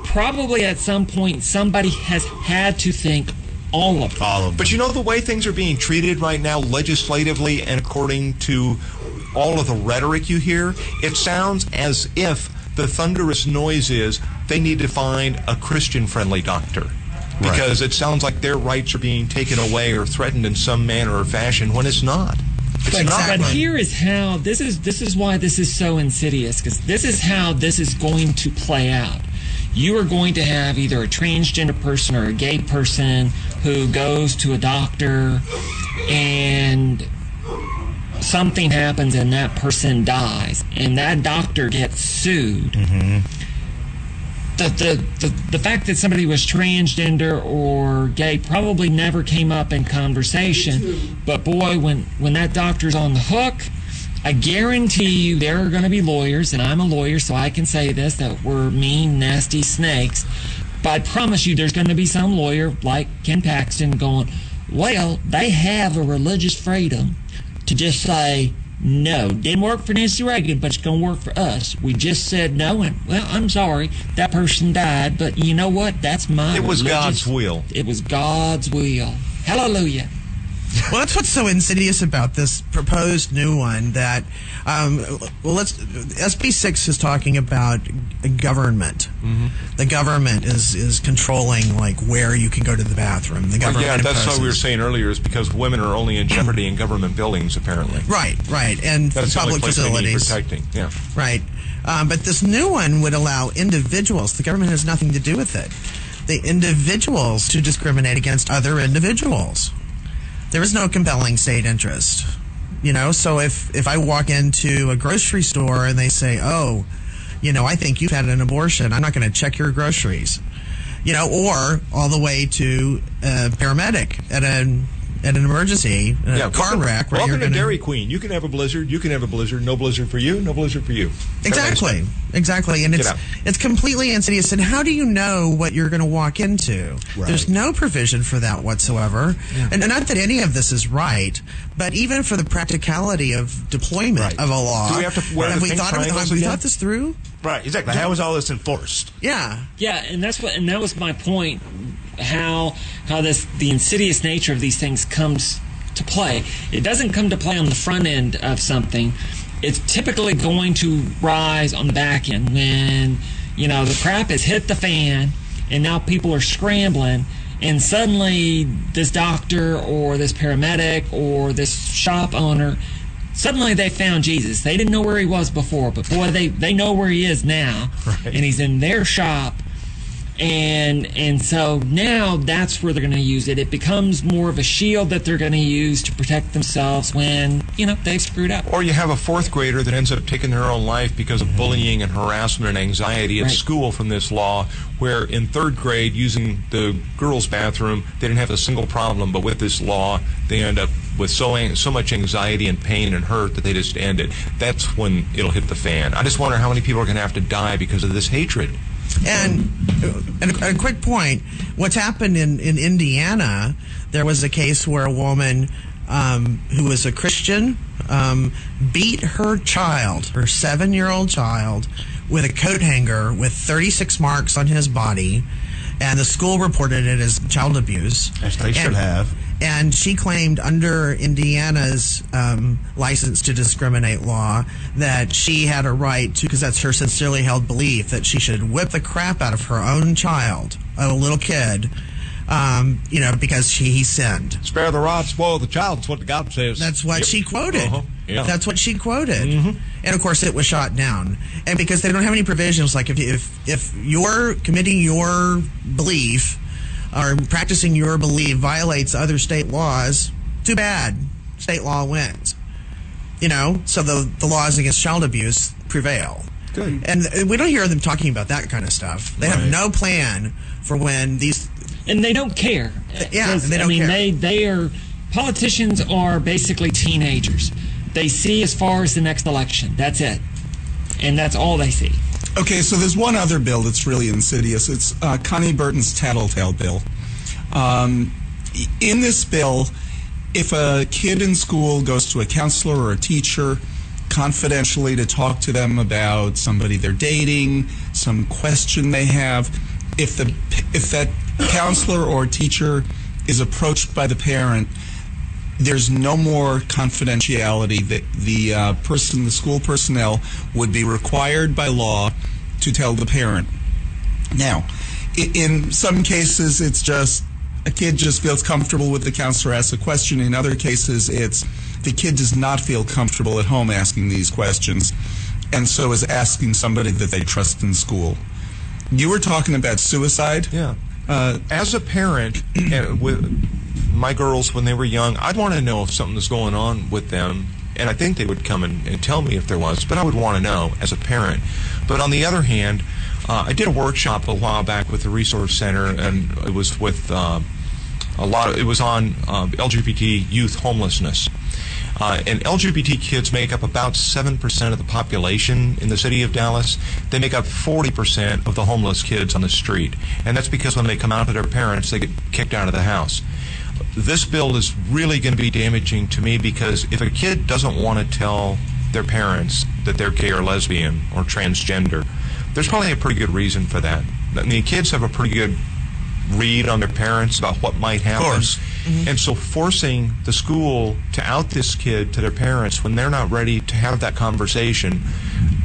probably at some point, somebody has had to think all of them. All of them. But you know the way things are being treated right now legislatively and according to all of the rhetoric you hear, it sounds as if the thunderous noise is they need to find a Christian-friendly doctor. Because it sounds like their rights are being taken away or threatened in some manner or fashion when it's not. But here is how this is why this is so insidious, because this is how this is going to play out. You are going to have either a transgender person or a gay person who goes to a doctor and something happens and that person dies and that doctor gets sued. The fact that somebody was transgender or gay probably never came up in conversation, but boy, when that doctor's on the hook, I guarantee you there are going to be lawyers, and I'm a lawyer so I can say this, that we're mean, nasty snakes, but I promise you there's going to be some lawyer like Ken Paxton going, well, they have a religious freedom to just say, no, didn't work for Nancy Reagan, but it's going to work for us. We just said no, and, well, I'm sorry, that person died, but you know what? That's my It was God's will. It was God's will. Hallelujah. Well, that's what's so insidious about this proposed new one. That, SB 6 is talking about government. The government is controlling like where you can go to the bathroom. The government. That's what we were imposes. saying earlier. Is because women are only in jeopardy in government buildings, apparently. Right, and That's the only public place they need facilities. protecting. Yeah. Right. But this new one would allow individuals, the government has nothing to do with it, the individuals to discriminate against other individuals. There is no compelling state interest. So if I walk into a grocery store and they say, oh, I think you've had an abortion, I'm not going to check your groceries. Or all the way to a paramedic at an emergency, car wreck. Where Welcome you're to Dairy Queen. You can have a blizzard. You can have a blizzard. No blizzard for you. No blizzard for you. Exactly. And it's completely insidious. And how do you know what you're going to walk into? Right. There's no provision for that whatsoever. Yeah. And not that any of this is right, but even for the practicality of deployment of a law. Do we have to wear the pink triangles have we again? thought this through? Right, exactly. How is all this enforced? Yeah. Yeah, and that was my point. How the insidious nature of these things comes to play. It doesn't come to play on the front end of something. It's typically going to rise on the back end when the crap has hit the fan and now people are scrambling, and suddenly this doctor or this paramedic or this shop owner, suddenly they found Jesus. They didn't know where he was before, but boy, they know where he is now. Right. And he's in their shop. And so now that's where they're going to use it. It becomes more of a shield that they're going to use to protect themselves when, they've screwed up. Or you have a fourth grader that ends up taking their own life because of bullying and harassment and anxiety at school from this law, where in third grade, using the girls' bathroom, they didn't have a single problem, but with this law, they end up with so much anxiety and pain and hurt that they just end it. That's when it'll hit the fan. I just wonder how many people are going to have to die because of this hatred. And a quick point, what's happened in Indiana, there was a case where a woman who was a Christian beat her 7-year-old child, with a coat hanger with 36 marks on his body, and the school reported it as child abuse. As they should have. And she claimed under Indiana's license to discriminate law that she had a right to, because that's her sincerely held belief, that she should whip the crap out of her own child, a little kid, because he sinned. Spare the rod, spoil the child. That's what God says. That's what she quoted. Yeah. That's what she quoted. And of course, it was shot down. And because they don't have any provisions, like if you're committing your belief or practicing your belief violates other state laws, too bad. State law wins. So the laws against child abuse prevail. Good. And we don't hear them talking about that kind of stuff. They have no plan for when these... And they don't care. Yeah, they don't care. They are... Politicians are basically teenagers. They see as far as the next election. That's it. And that's all they see. Okay, so there's one other bill that's really insidious. It's Connie Burton's Tattletale bill. In this bill, if a kid in school goes to a counselor or a teacher confidentially to talk to them about somebody they're dating, some question they have, if that counselor or teacher is approached by the parent, there's no more confidentiality. The school personnel would be required by law to tell the parent. Now, in some cases, it's just a kid just feels comfortable with the counselor asks a question. In other cases, it's the kid does not feel comfortable at home asking these questions, and so is asking somebody that they trust in school. You were talking about suicide. Yeah. As a parent, with my girls when they were young, I'd want to know if something was going on with them, and I think they would come and tell me if there was, but I would want to know as a parent. But on the other hand, I did a workshop a while back with the Resource Center, and it was with it was on LGBT youth homelessness. And LGBT kids make up about 7% of the population in the city of Dallas. They make up 40% of the homeless kids on the street. And that's because when they come out to their parents, they get kicked out of the house. This bill is really going to be damaging to me because if a kid doesn't want to tell their parents that they're gay or lesbian or transgender, there's probably a pretty good reason for that. I mean, kids have a pretty good read on their parents about what might happen. Of course. Mm-hmm. And so forcing the school to out this kid to their parents when they're not ready to have that conversation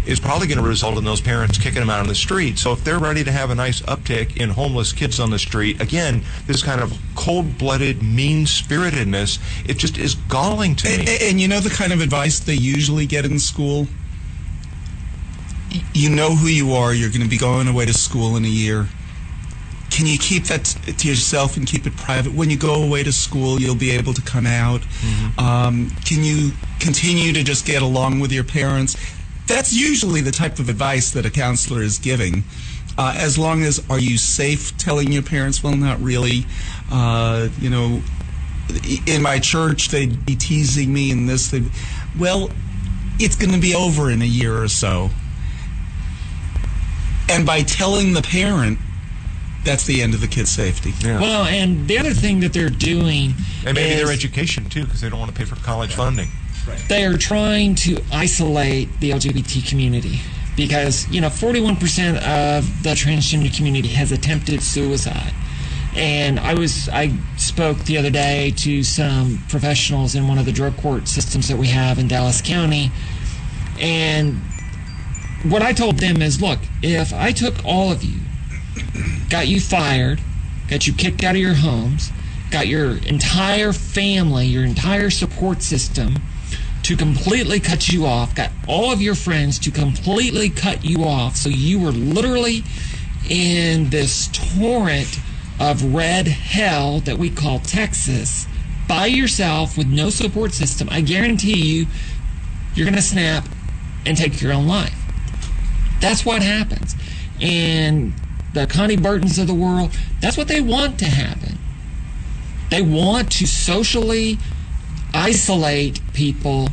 is probably going to result in those parents kicking them out on the street. So if they're ready to have a nice uptick in homeless kids on the street, again, this kind of cold-blooded, mean-spiritedness, it just is galling to me. And you know the kind of advice they usually get in school? You know who you are. You're going to be going away to school in a year. Can you keep that to yourself and keep it private? When you go away to school, you'll be able to come out. Mm-hmm. Can you continue to just get along with your parents? That's usually the type of advice that a counselor is giving. As long as, are you safe telling your parents? Well, not really. In my church, they'd be teasing me and this. Well, it's going to be over in a year or so. And by telling the parent, that's the end of the kid's safety. Yeah. Well, and the other thing that they're doing and maybe is their education, too, because they don't want to pay for college funding. they are trying to isolate the LGBT community because, 41% of the transgender community has attempted suicide. And I spoke the other day to some professionals in one of the drug court systems that we have in Dallas County, and what I told them is, look, if I took all of you, got you fired, got you kicked out of your homes, got your entire family, your entire support system to completely cut you off, got all of your friends to completely cut you off, so you were literally in this torrent of red hell that we call Texas by yourself with no support system, I guarantee you, you're going to snap and take your own life. That's what happens. And the Connie Burtons of the world, that's what they want to happen. They want to socially isolate people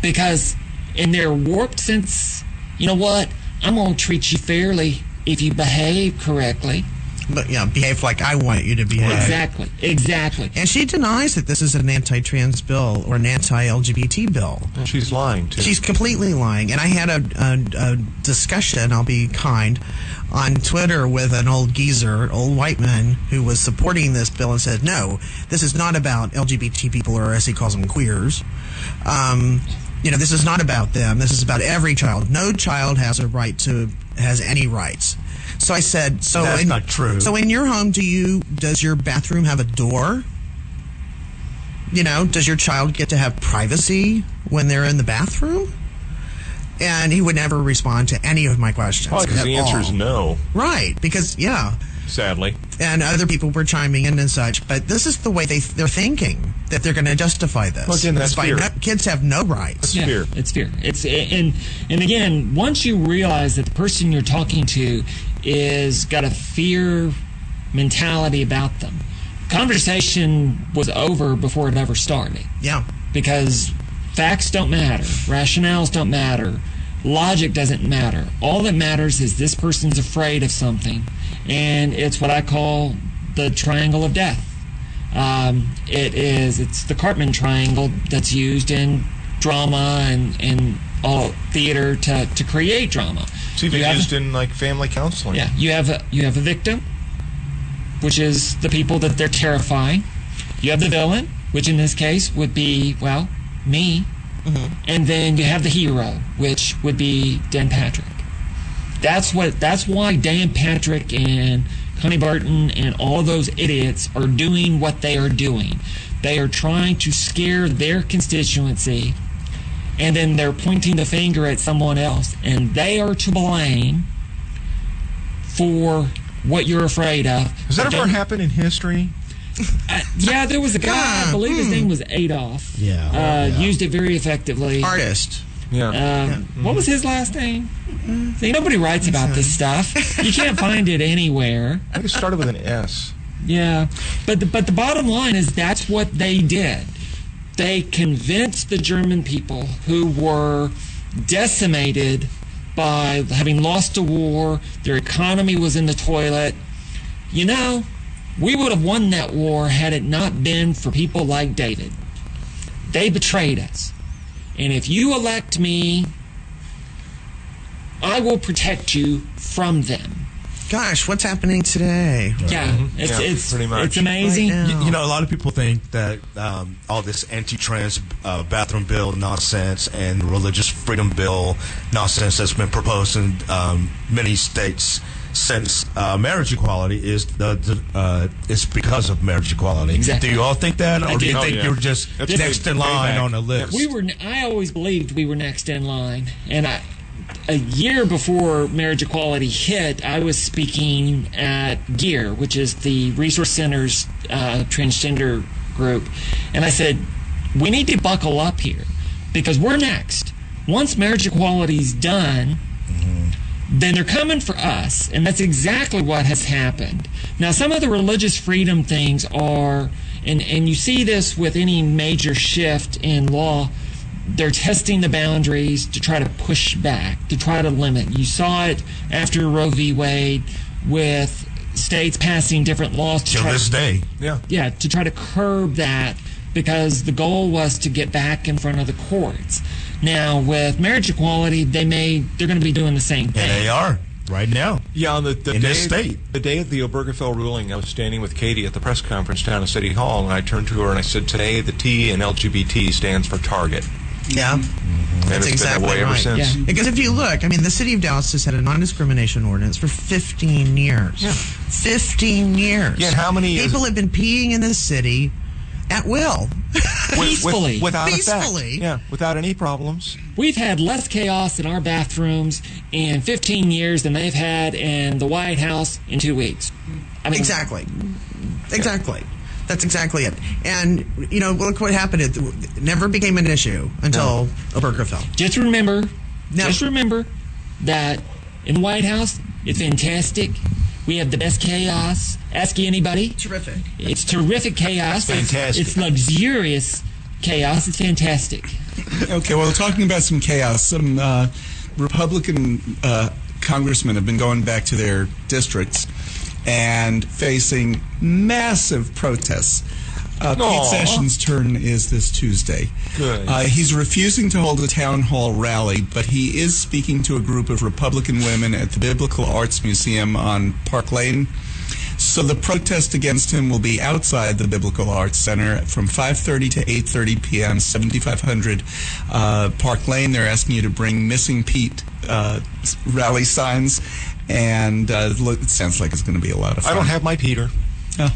because in their warped sense, you know what, I'm going to treat you fairly if you behave correctly. But behave like I want you to behave. Exactly. And she denies that this is an anti-trans bill or an anti-LGBT bill. And she's lying, too. She's completely lying. And I had a discussion, I'll be kind, on Twitter with an old geezer, old white man, who was supporting this bill and said, no, this is not about LGBT people, or as he calls them, queers. This is not about them. This is about every child. No child has any rights. So I said, that's not true. So in your home, does your bathroom have a door? Does your child get to have privacy when they're in the bathroom? And he would never respond to any of my questions. Oh, because the answer is no. Right, because, sadly. And other people were chiming in and such, but this is the way they're thinking, that they're going to justify this. Well, again, that's fear. Kids have no rights. That's fear. It's fear. And again, once you realize that the person you're talking to is got a fear mentality about them, conversation was over before it ever started. Yeah. Because facts don't matter, rationales don't matter, logic doesn't matter. All that matters is this person's afraid of something, and it's what I call the triangle of death. It's the Cartman triangle that's used in drama and all theater to create drama. It's even used in family counseling. Yeah, you have a victim, which is the people that they're terrifying. You have the villain, which in this case would be me. Mm-hmm. And then you have the hero, which would be Dan Patrick. That's why Dan Patrick and Connie Barton and all those idiots are doing what they are doing. They are trying to scare their constituency, and then they're pointing the finger at someone else, and they are to blame for what you're afraid of. Has that ever happened in history? There was a guy, I believe his name was Adolf. Used it very effectively. Artist. What was his last name? See, nobody writes about this stuff. You can't find it anywhere. I think it started with an S. Yeah, but the bottom line is that's what they did. They convinced the German people, who were decimated by having lost a war, their economy was in the toilet. We would have won that war had it not been for people like David. They betrayed us. And if you elect me, I will protect you from them. Gosh, what's happening today? Yeah, it's pretty much. It's amazing. Right A lot of people think that all this anti-trans bathroom bill nonsense and religious freedom bill nonsense that's been proposed in many states since marriage equality is it's because of marriage equality. Exactly. Do you all think that, or do you think you're just That's next in line on the list? I always believed we were next in line, and a year before marriage equality hit, I was speaking at GEAR, which is the Resource Center's transgender group, and I said, we need to buckle up here, because we're next. Once marriage equality is done, then they're coming for us, and that's exactly what has happened. Now, some of the religious freedom things are, and you see this with any major shift in law, they're testing the boundaries to try to push back, to try to limit. You saw it after Roe v. Wade with states passing different laws to Till this day. Yeah, to try to curb that, because the goal was to get back in front of the courts. Now, with marriage equality, they're going to be doing the same thing. And they are right now. Yeah, on the in day, this state. The day of the Obergefell ruling, I was standing with Katie at the press conference down at City Hall, and I turned to her and I said, today the T in LGBT stands for Target. Yeah. And That's it's exactly been that way ever since. Yeah. Because if you look, the city of Dallas has had a non-discrimination ordinance for 15 years. Yeah. 15 years. Yeah, and how many people have been peeing in this city at will. Peacefully. Without Peacefully. effect. Yeah, without any problems. We've had less chaos in our bathrooms in 15 years than they've had in the White House in 2 weeks. Exactly. That's exactly it. And, look what happened. It never became an issue until Obergefell. Just remember that in the White House, it's fantastic. We have the best chaos. Ask anybody. Terrific. It's terrific chaos. Fantastic. It's luxurious chaos. It's fantastic. Okay, well, talking about some chaos, some Republican congressmen have been going back to their districts and facing massive protests. Pete Sessions' turn is this Tuesday. Good. He's refusing to hold a town hall rally, but he is speaking to a group of Republican women at the Biblical Arts Museum on Park Lane. So the protest against him will be outside the Biblical Arts Center from 5:30 to 8:30 p.m., 7500 Park Lane. They're asking you to bring Missing Pete rally signs, and it sounds like it's going to be a lot of fun. I don't have my Peter. Oh.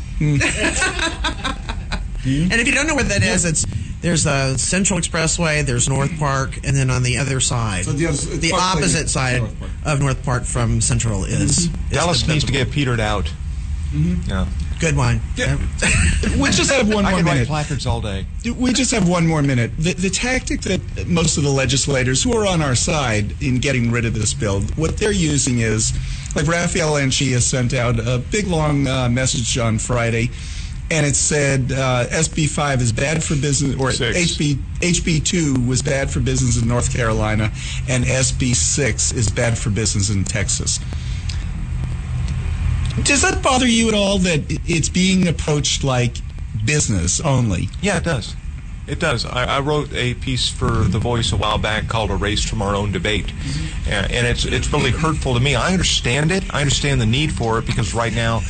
And if you don't know where that is, there's Central Expressway, there's North Park, and then on the other side, So the opposite side of North Park from Central is Dallas the needs to Biblical. get petered out. Yeah. Good one. We just have one I more can write minute. placards all day. We just have one more minute. The tactic that most of the legislators who are on our side in getting rid of this bill, what they're using is, like Raphael Anchia sent out a big long message on Friday, and it said SB 5 is bad for business, or HB 2 was bad for business in North Carolina, and SB 6 is bad for business in Texas. Does that bother you at all that it's being approached like business only? Yeah, it does. It does. I wrote a piece for The Voice a while back called "Erased from Our Own Debate," and it's really hurtful to me. I understand it. I understand the need for it, because right now,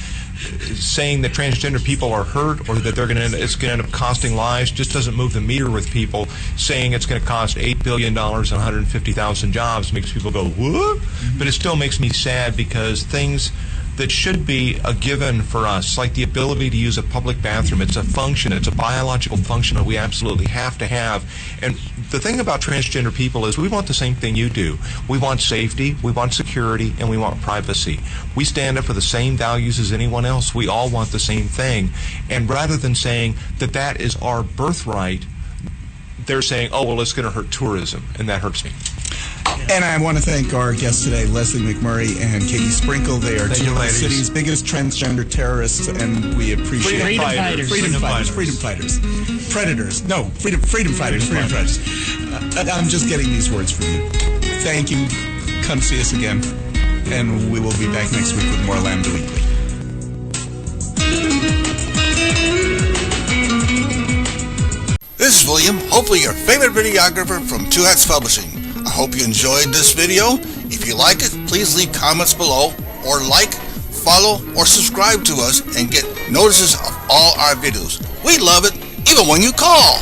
saying that transgender people are hurt or that it's going to end up costing lives just doesn't move the meter with people. Saying it's going to cost $8 billion and 150,000 jobs makes people go, what? But it still makes me sad, because things that should be a given for us, like the ability to use a public bathroom. It's a function, it's a biological function that we absolutely have to have. And the thing about transgender people is we want the same thing you do. We want safety, we want security, and we want privacy. We stand up for the same values as anyone else. We all want the same thing. And rather than saying that that is our birthright, they're saying, oh, well, it's going to hurt tourism, and that hurts me. And I want to thank our guests today, Leslie McMurray and Katie Sprinkle. They are two of the city's biggest transgender terrorists, and we appreciate Freedom fighters. Freedom fighters. Predators. No, freedom fighters. I'm just getting these words from you. Thank you. Come see us again, and we will be back next week with more Lambda Weekly. This is William, hopefully your favorite videographer from Two Hats Publishing. I hope you enjoyed this video. If you like it, please leave comments below, or like, follow, or subscribe to us and get notices of all our videos. We love it, even when you call.